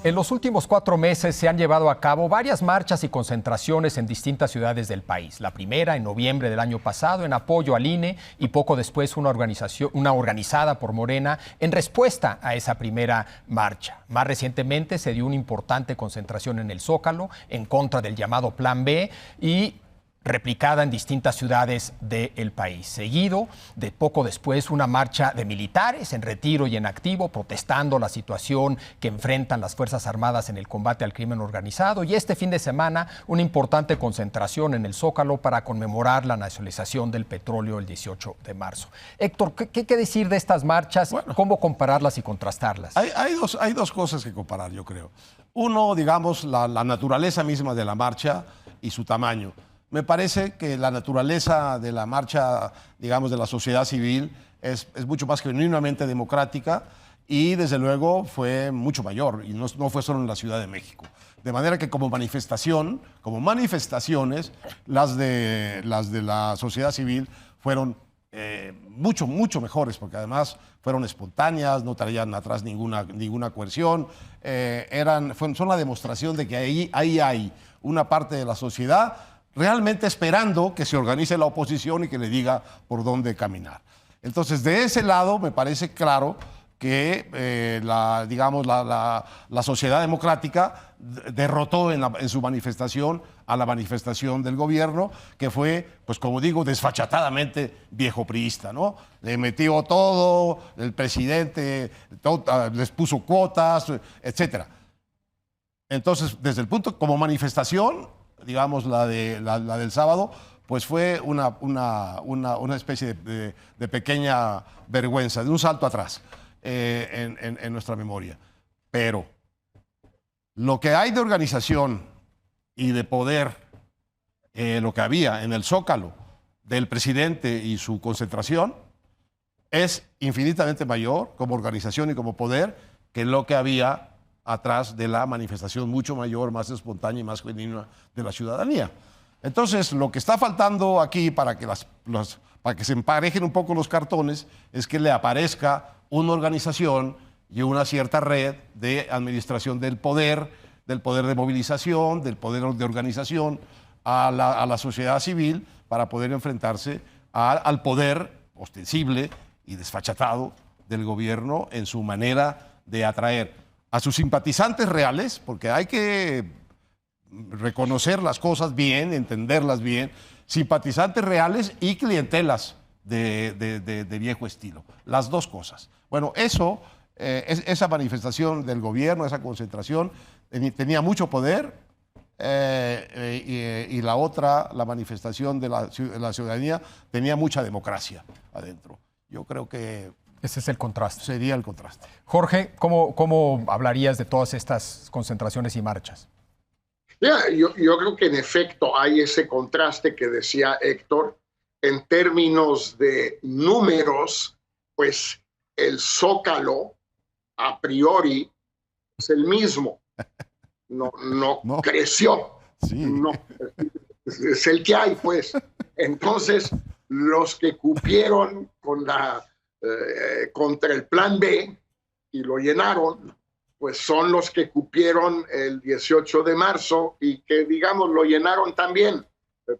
En los últimos 4 meses se han llevado a cabo varias marchas y concentraciones en distintas ciudades del país. La primera en noviembre del año pasado en apoyo al INE y poco después una organizada por Morena en respuesta a esa primera marcha. Más recientemente se dio una importante concentración en el Zócalo en contra del llamado Plan B y replicada en distintas ciudades del país. Seguido, de poco después, una marcha de militares en retiro y en activo, protestando la situación que enfrentan las Fuerzas Armadas en el combate al crimen organizado. Y este fin de semana, una importante concentración en el Zócalo para conmemorar la nacionalización del petróleo el 18 de marzo. Héctor, ¿qué decir de estas marchas? Bueno, ¿cómo compararlas y contrastarlas? Hay dos cosas que comparar, yo creo. Uno, digamos, la naturaleza misma de la marcha y su tamaño. Me parece que la naturaleza de la marcha, digamos, de la sociedad civil es mucho más genuinamente democrática y, desde luego, fue mucho mayor y no fue solo en la Ciudad de México. De manera que como manifestaciones, las de la sociedad civil fueron mucho mejores, porque además fueron espontáneas, no traían atrás ninguna coerción, son la demostración de que ahí hay una parte de la sociedad realmente esperando que se organice la oposición y que le diga por dónde caminar. Entonces, de ese lado me parece claro que la sociedad democrática derrotó en su manifestación a la manifestación del gobierno, que fue, pues como digo, desfachatadamente viejopriista, ¿no? Le metió todo, el presidente les puso cuotas, etc. Entonces, desde el punto como manifestación, digamos, la del sábado, pues fue una especie de pequeña vergüenza, de un salto atrás en nuestra memoria. Pero lo que hay de organización y de poder, lo que había en el Zócalo del presidente y su concentración, es infinitamente mayor como organización y como poder que lo que había atrás de la manifestación mucho mayor, más espontánea y más genuina de la ciudadanía. Entonces, lo que está faltando aquí para que se emparejen un poco los cartones es que le aparezca una organización y una cierta red de administración del poder de movilización, del poder de organización a la sociedad civil para poder enfrentarse al poder ostensible y desfachatado del gobierno en su manera de atraer a sus simpatizantes reales, porque hay que reconocer las cosas bien, entenderlas bien, simpatizantes reales y clientelas de viejo estilo. Las dos cosas. Bueno, esa manifestación del gobierno, esa concentración, tenía mucho poder y la otra, la manifestación de la ciudadanía, tenía mucha democracia adentro. Yo creo que ese es el contraste. Sería el contraste. Jorge, ¿cómo hablarías de todas estas concentraciones y marchas? Yo creo que en efecto hay ese contraste que decía Héctor. En términos de números, pues el Zócalo a priori es el mismo. No creció. Sí. No, es el que hay, pues. Entonces, los que cupieron contra el Plan B y lo llenaron, pues son los que cupieron el 18 de marzo y que, digamos, lo llenaron también.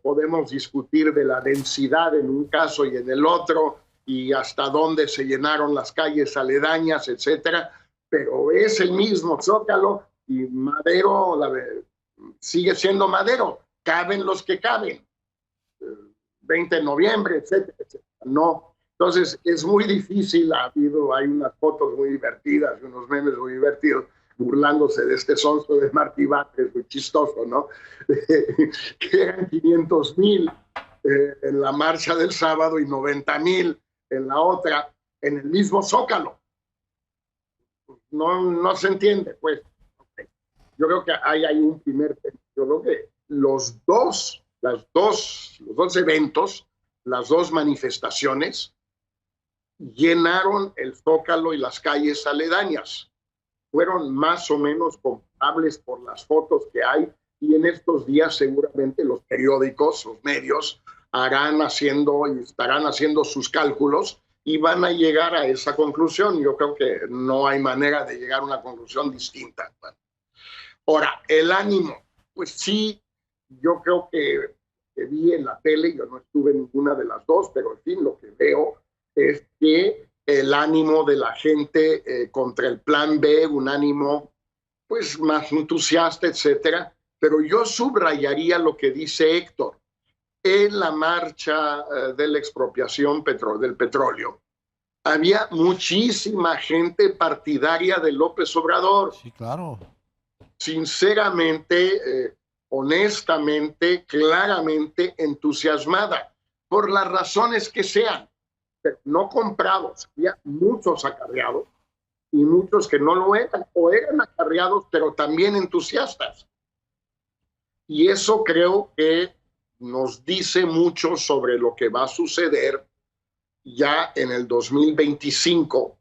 Podemos discutir de la densidad en un caso y en el otro y hasta dónde se llenaron las calles aledañas, etcétera, pero es el mismo Zócalo y Madero sigue siendo Madero. Caben los que caben. 20 de noviembre, etcétera, etcétera. No. Entonces, es muy difícil, hay unas fotos muy divertidas y unos memes muy divertidos burlándose de este sonso de Martí Batres, muy chistoso, ¿no? Que eran 500,000 en la marcha del sábado y 90,000 en la otra, en el mismo Zócalo. No se entiende, pues. Yo creo que hay un primer... Yo creo que los dos eventos, las dos manifestaciones, llenaron el Zócalo y las calles aledañas. Fueron más o menos comparables por las fotos que hay y en estos días seguramente los periódicos, los medios, estarán haciendo sus cálculos y van a llegar a esa conclusión. Yo creo que no hay manera de llegar a una conclusión distinta. Ahora, el ánimo, pues sí, yo creo que vi en la tele, yo no estuve en ninguna de las dos, pero en fin, lo que veo es que el ánimo de la gente contra el plan B, un ánimo pues más entusiasta, etcétera. Pero yo subrayaría lo que dice Héctor. En la marcha de la expropiación del petróleo, había muchísima gente partidaria de López Obrador. Sí, claro. Sinceramente, honestamente, claramente entusiasmada, por las razones que sean, pero no comprados. Había muchos acarreados y muchos que no lo eran, o eran acarreados, pero también entusiastas. Y eso creo que nos dice mucho sobre lo que va a suceder ya en el 2025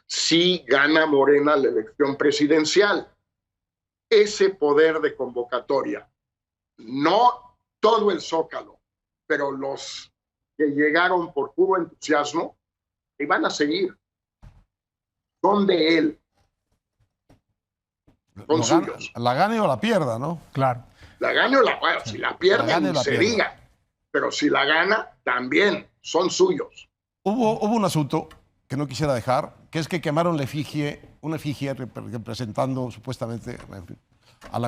si gana Morena la elección presidencial. Ese poder de convocatoria, no todo el Zócalo, pero los que llegaron por puro entusiasmo, y van a seguir. Son de él. Son suyos. La gane o la pierda, ¿no? Claro. La gane o la pierda. Si la pierde, ni se diga. Pero si la gana, también son suyos. Hubo un asunto que no quisiera dejar, que es que quemaron una efigie representando supuestamente a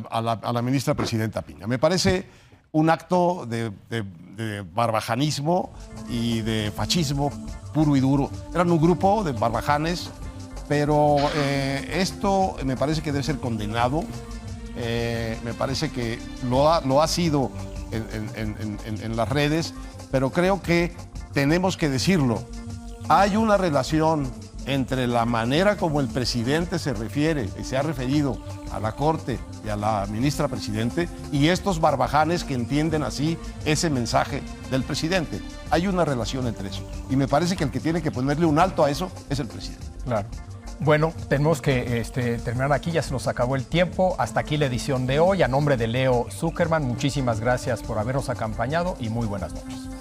la ministra presidenta Piña. Me parece un acto de barbajanismo y de fascismo puro y duro. Eran un grupo de barbajanes, pero esto me parece que debe ser condenado. Me parece que lo ha sido en las redes, pero creo que tenemos que decirlo. Hay una relación entre la manera como el presidente se refiere y se ha referido a la Corte y a la ministra presidente y estos barbajanes que entienden así ese mensaje del presidente. Hay una relación entre eso. Y me parece que el que tiene que ponerle un alto a eso es el presidente. Claro. Bueno, tenemos que terminar aquí, ya se nos acabó el tiempo. Hasta aquí la edición de hoy. A nombre de Leo Zuckerman, muchísimas gracias por habernos acompañado y muy buenas noches.